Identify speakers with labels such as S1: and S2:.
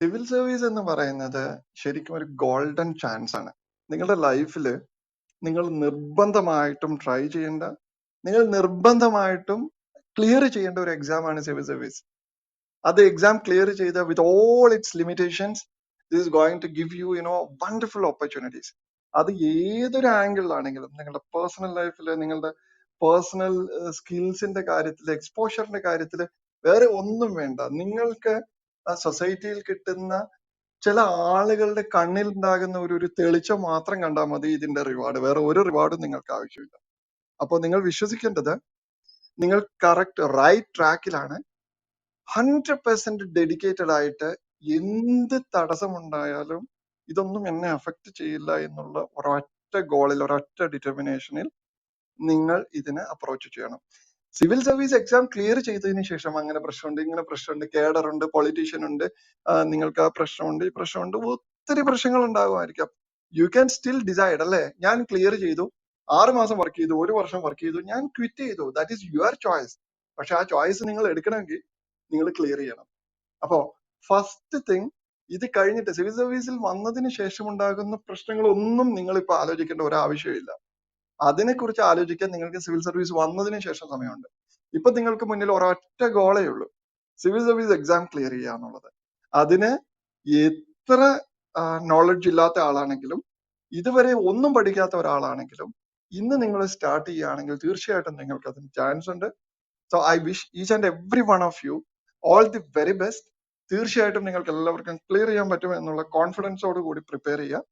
S1: Civil service എന്ന് പറയുന്നത് ശരിക്കും ഒരു ഗോൾഡൻ ചാൻസ് ആണ്. നിങ്ങളുടെ ലൈഫിൽ നിങ്ങൾ നിർബന്ധമായിട്ടും ട്രൈ ചെയ്യേണ്ട, നിങ്ങൾ നിർബന്ധമായിട്ടും ക്ലിയർ ചെയ്യേണ്ട ഒരു എക്സാം ആണ് സിവിൽ സർവീസ്. അത് എക്സാം ക്ലിയർ ചെയ്ത with all its limitations, this is going to give you wonderful opportunities. അത് ഏതൊരു ആംഗിളിലാണെങ്കിലും, നിങ്ങളുടെ പേഴ്സണൽ ലൈഫിൽ, നിങ്ങളുടെ പേഴ്സണൽ സ്കിൽസിന്റെ കാര്യത്തിൽ, എക്സ്പോഷറിന്റെ കാര്യത്തിൽ, വേറെ ഒന്നും വേണ്ട. നിങ്ങൾക്ക് സൊസൈറ്റിയിൽ കിട്ടുന്ന ചില ആളുകളുടെ കണ്ണിൽ ഉണ്ടാകുന്ന ഒരു തെളിച്ചം മാത്രം കണ്ടാൽ മതി ഇതിന്റെ റിവാർഡ്. വേറെ ഒരു റിവാർഡും നിങ്ങൾക്ക് ആവശ്യമില്ല. അപ്പോൾ നിങ്ങൾ വിശ്വസിക്കേണ്ടത് നിങ്ങൾ കറക്റ്റ് റൈറ്റ് ട്രാക്കിലാണ്. 100% ഡെഡിക്കേറ്റഡ് ആയിട്ട് എന്ത് തടസ്സമുണ്ടായാലും ഇതൊന്നും എന്നെ അഫക്റ്റ് ചെയ്യില്ല എന്നുള്ള ഒരൊറ്റ ഗോളിൽ, ഒരൊറ്റ ഡിറ്റർമിനേഷനിൽ നിങ്ങൾ ഇതിനെ അപ്രോച്ച് ചെയ്യണം. സിവിൽ സർവീസ് എക്സാം ക്ലിയർ ചെയ്തതിന് ശേഷം അങ്ങനെ പ്രശ്നമുണ്ട്, ഇങ്ങനെ പ്രശ്നമുണ്ട്, കേഡറുണ്ട്, പൊളിറ്റീഷ്യൻ ഉണ്ട്, നിങ്ങൾക്ക് ആ പ്രശ്നമുണ്ട്, ഈ പ്രശ്നമുണ്ട്, ഒത്തിരി പ്രശ്നങ്ങൾ ഉണ്ടാകുമായിരിക്കാം. യു ക്യാൻ സ്റ്റിൽ ഡിസൈഡ്, അല്ലേ? ഞാൻ ക്ലിയർ ചെയ്തു, 6 മാസം വർക്ക് ചെയ്തു, 1 വർഷം വർക്ക് ചെയ്തു, ഞാൻ ക്വിറ്റ് ചെയ്തു. That is your choice. പക്ഷെ ആ ചോയ്സ് നിങ്ങൾ എടുക്കണമെങ്കിൽ നിങ്ങൾ ക്ലിയർ ചെയ്യണം. അപ്പോ ഫസ്റ്റ് തിങ്, ഇത് കഴിഞ്ഞിട്ട് സിവിൽ സർവീസിൽ വന്നതിന് ശേഷം ഉണ്ടാകുന്ന പ്രശ്നങ്ങളൊന്നും നിങ്ങൾ ഇപ്പൊ ആലോചിക്കേണ്ട ഒരാവശ്യമില്ല. അതിനെക്കുറിച്ച് ആലോചിക്കാൻ നിങ്ങൾക്ക് സിവിൽ സർവീസ് വന്നതിന് ശേഷം സമയമുണ്ട്. ഇപ്പൊ നിങ്ങൾക്ക് മുന്നിൽ ഒരൊറ്റ ഗോളേ ഉള്ളൂ, സിവിൽ സർവീസ് എക്സാം ക്ലിയർ ചെയ്യുക എന്നുള്ളത്. അതിന് എത്ര നോളജ് ഇല്ലാത്ത ആളാണെങ്കിലും, ഇതുവരെ ഒന്നും പഠിക്കാത്ത ഒരാളാണെങ്കിലും, ഇന്ന് നിങ്ങൾ സ്റ്റാർട്ട് ചെയ്യുകയാണെങ്കിൽ തീർച്ചയായിട്ടും നിങ്ങൾക്ക് അതിന് ചാൻസ് ഉണ്ട്. So I wish each and every one of you all the very best. തീർച്ചയായിട്ടും നിങ്ങൾക്ക് എല്ലാവർക്കും ക്ലിയർ ചെയ്യാൻ പറ്റും എന്നുള്ള കോൺഫിഡൻസോട് കൂടി പ്രിപ്പയർ ചെയ്യുക.